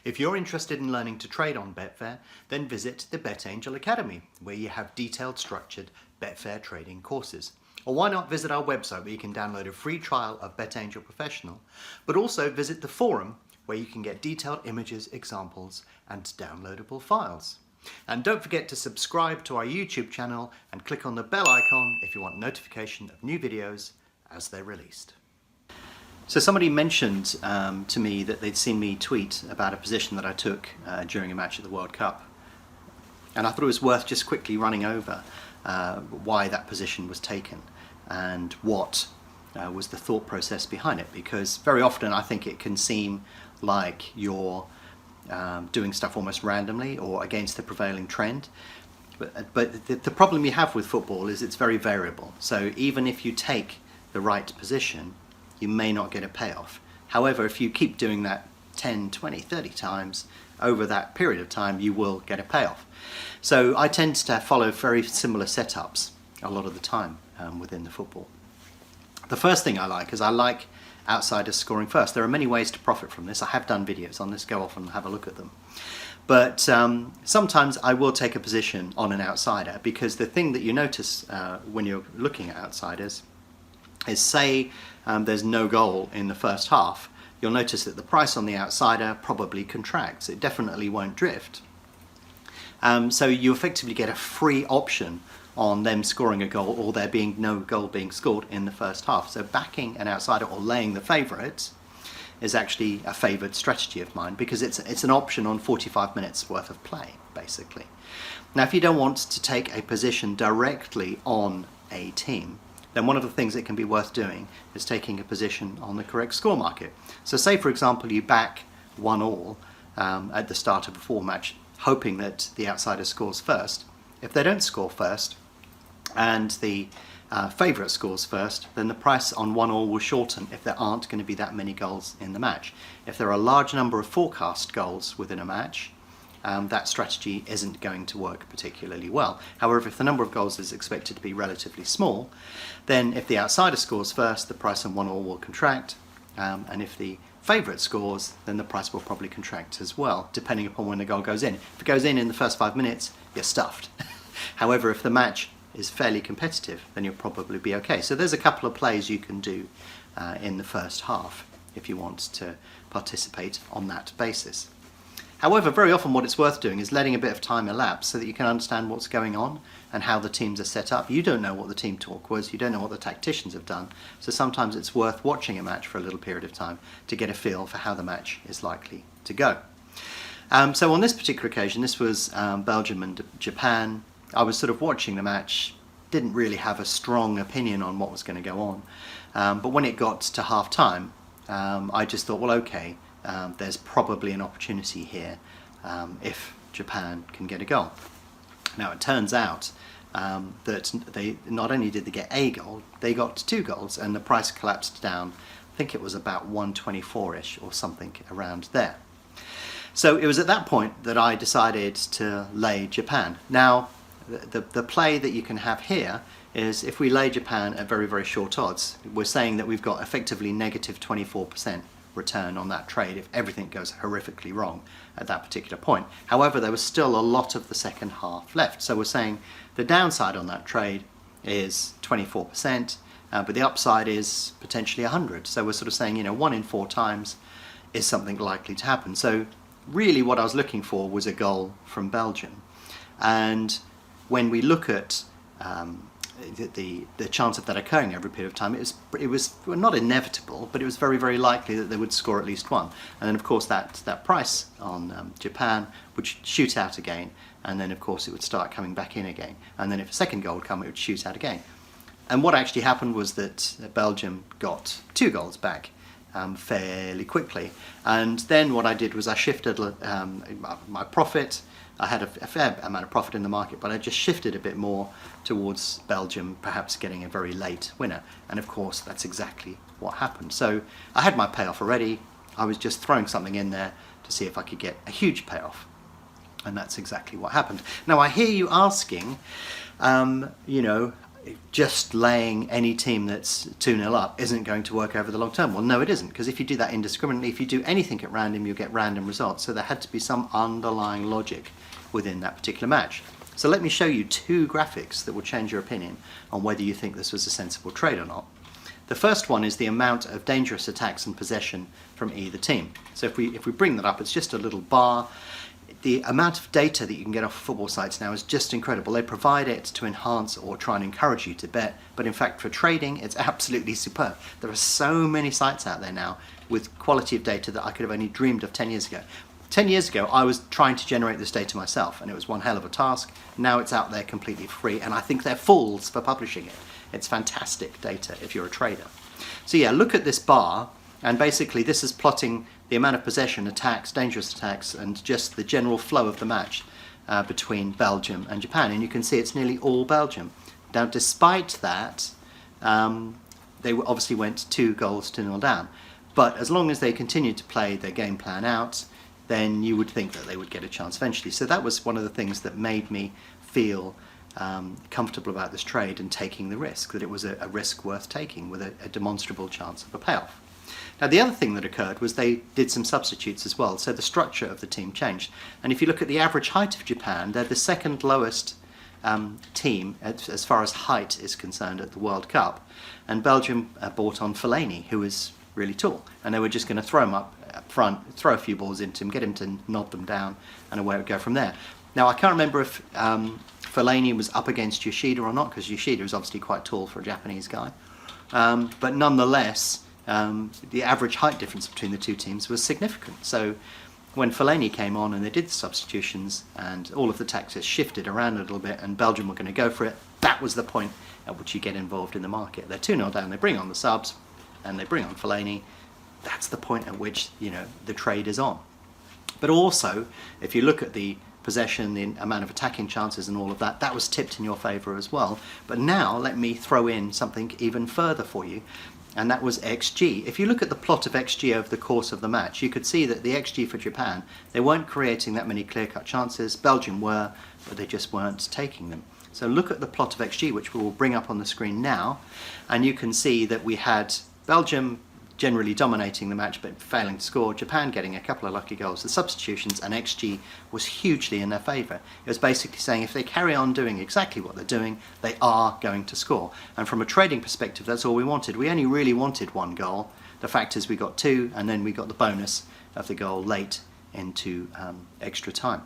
If you're interested in learning to trade on Betfair, then visit the BetAngel Academy, where you have detailed, structured Betfair trading courses. Or why not visit our website where you can download a free trial of BetAngel Professional, but also visit the forum where you can get detailed images, examples, and downloadable files. And don't forget to subscribe to our YouTube channel and click on the bell icon if you want notification of new videos as they're released. So somebody mentioned to me that they'd seen me tweet about a position that I took during a match at the World Cup. And I thought it was worth just quickly running over why that position was taken and what was the thought process behind it. Because very often I think it can seem like you're doing stuff almost randomly or against the prevailing trend. But the problem you have with football is it's very variable. So even if you take the right position, you may not get a payoff. However, if you keep doing that 10, 20, 30 times over that period of time, you will get a payoff. So I tend to follow very similar setups a lot of the time within the football. The first thing I like is I like outsiders scoring first. There are many ways to profit from this. I have done videos on this, go off and have a look at them. But sometimes I will take a position on an outsider, because the thing that you notice when you're looking at outsiders is, say there's no goal in the first half, you'll notice that the price on the outsider probably contracts. It definitely won't drift. So you effectively get a free option on them scoring a goal or there being no goal being scored in the first half. So backing an outsider or laying the favourites is actually a favoured strategy of mine, because it's an option on 45 minutes worth of play, basically. Now, if you don't want to take a position directly on a team, then one of the things that can be worth doing is taking a position on the correct score market. So say, for example, you back 1-1 at the start of a full match, hoping that the outsider scores first. If they don't score first and the favourite scores first, then the price on 1-1 will shorten if there aren't going to be that many goals in the match. If there are a large number of forecast goals within a match, that strategy isn't going to work particularly well. However, if the number of goals is expected to be relatively small, then if the outsider scores first, the price on 1-1 will contract, and if the favourite scores, then the price will probably contract as well, depending upon when the goal goes in. If it goes in the first 5 minutes, you're stuffed. However, if the match is fairly competitive, then you'll probably be okay. So there's a couple of plays you can do in the first half if you want to participate on that basis. However, very often what it's worth doing is letting a bit of time elapse so that you can understand what's going on and how the teams are set up. You don't know what the team talk was, you don't know what the tacticians have done, so sometimes it's worth watching a match for a little period of time to get a feel for how the match is likely to go. So on this particular occasion, this was Belgium and Japan. I was sort of watching the match, didn't really have a strong opinion on what was going to go on, but when it got to half time, I just thought, well, okay, there's probably an opportunity here if Japan can get a goal. Now it turns out that they not only did they get a goal, they got 2 goals, and the price collapsed down. I think it was about 124-ish or something around there. So it was at that point that I decided to lay Japan. Now the play that you can have here is, if we lay Japan at very, very short odds, we're saying that we've got effectively negative 24% return on that trade if everything goes horrifically wrong at that particular point. However, there was still a lot of the second half left, so we're saying the downside on that trade is 24%, but the upside is potentially 100. So we're sort of saying, 1 in 4 times is something likely to happen. So really what I was looking for was a goal from Belgium. And when we look at the chance of that occurring every period of time, it was well, not inevitable, but it was very, very likely that they would score at least one. And then of course that price on Japan would shoot out again, and then of course it would start coming back in again, and then if a second goal would come, it would shoot out again. And what actually happened was that Belgium got 2 goals back fairly quickly. And then what I did was I shifted my profit. I had a fair amount of profit in the market, but I just shifted a bit more towards Belgium, perhaps getting a very late winner. And of course, that's exactly what happened. So I had my payoff already. I was just throwing something in there to see if I could get a huge payoff. And that's exactly what happened. Now, I hear you asking, just laying any team that's 2-0 up isn't going to work over the long term. Well, no, it isn't, because if you do that indiscriminately, if you do anything at random, you'll get random results. So there had to be some underlying logic within that particular match. So let me show you 2 graphics that will change your opinion on whether you think this was a sensible trade or not. The first one is the amount of dangerous attacks and possession from either team. So if we bring that up, it's just a little bar. The amount of data that you can get off football sites now is just incredible. They provide it to enhance or try and encourage you to bet, but in fact for trading it's absolutely superb. There are so many sites out there now with quality of data that I could have only dreamed of 10 years ago. 10 years ago I was trying to generate this data myself and it was one hell of a task. Now it's out there completely free and I think they're fools for publishing it. It's fantastic data if you're a trader. So yeah, look at this bar, and basically this is plotting the amount of possession, attacks, dangerous attacks, and just the general flow of the match between Belgium and Japan. And you can see it's nearly all Belgium. Now, despite that, they obviously went 2 goals to 0 down. But as long as they continued to play their game plan out, then you would think that they would get a chance eventually. So that was one of the things that made me feel comfortable about this trade and taking the risk, that it was a risk worth taking with a demonstrable chance of a payoff. Now the other thing that occurred was they did some substitutes as well, so the structure of the team changed. And if you look at the average height of Japan, they're the second lowest team as far as height is concerned at the World Cup. And Belgium brought on Fellaini, who is really tall, and they were just going to throw him up front, throw a few balls into him, get him to nod them down, and away it would go from there. Now I can't remember if Fellaini was up against Yoshida or not, because Yoshida is obviously quite tall for a Japanese guy. But nonetheless, the average height difference between the 2 teams was significant. So when Fellaini came on and they did the substitutions and all of the tactics shifted around a little bit and Belgium were going to go for it, that was the point at which you get involved in the market. They're 2-0 down, they bring on the subs and they bring on Fellaini. That's the point at which, you know, the trade is on. But also, if you look at the possession, the amount of attacking chances and all of that, that was tipped in your favour as well. But now let me throw in something even further for you, and that was XG. If you look at the plot of XG over the course of the match, you could see that the XG for Japan, they weren't creating that many clear-cut chances. Belgium were, but they just weren't taking them. So look at the plot of XG, which we will bring up on the screen now, and you can see that we had Belgium generally dominating the match but failing to score, Japan getting a couple of lucky goals, the substitutions, and XG was hugely in their favour. It was basically saying if they carry on doing exactly what they're doing, they are going to score. And from a trading perspective, that's all we wanted. We only really wanted 1 goal. The fact is we got 2, and then we got the bonus of the goal late into extra time.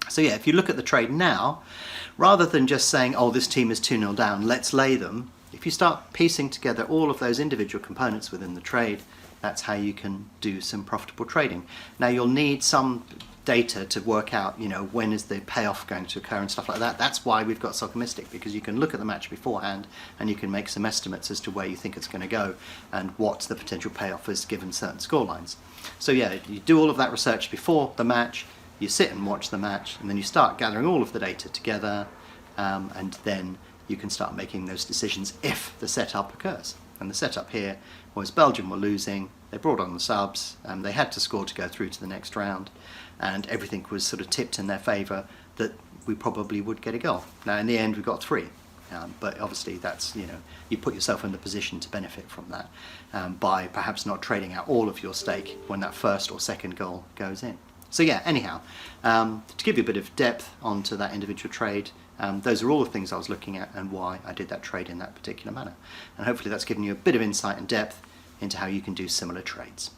So yeah, if you look at the trade now, rather than just saying, oh, this team is 2-0 down, let's lay them, if you start piecing together all of those individual components within the trade, that's how you can do some profitable trading. Now you'll need some data to work out, you know, when is the payoff going to occur and stuff like that. That's why we've got Soccer Mystic, because you can look at the match beforehand and you can make some estimates as to where you think it's going to go and what the potential payoff is given certain scorelines. So yeah, you do all of that research before the match, you sit and watch the match, and then you start gathering all of the data together, and then you can start making those decisions if the setup occurs. And the setup here was Belgium were losing, they brought on the subs, they had to score to go through to the next round, and everything was sort of tipped in their favour that we probably would get a goal. Now in the end we got 3, but obviously that's, you know, you put yourself in the position to benefit from that by perhaps not trading out all of your stake when that first or second goal goes in. So yeah, anyhow, to give you a bit of depth onto that individual trade, those are all the things I was looking at and why I did that trade in that particular manner. And hopefully that's given you a bit of insight and depth into how you can do similar trades.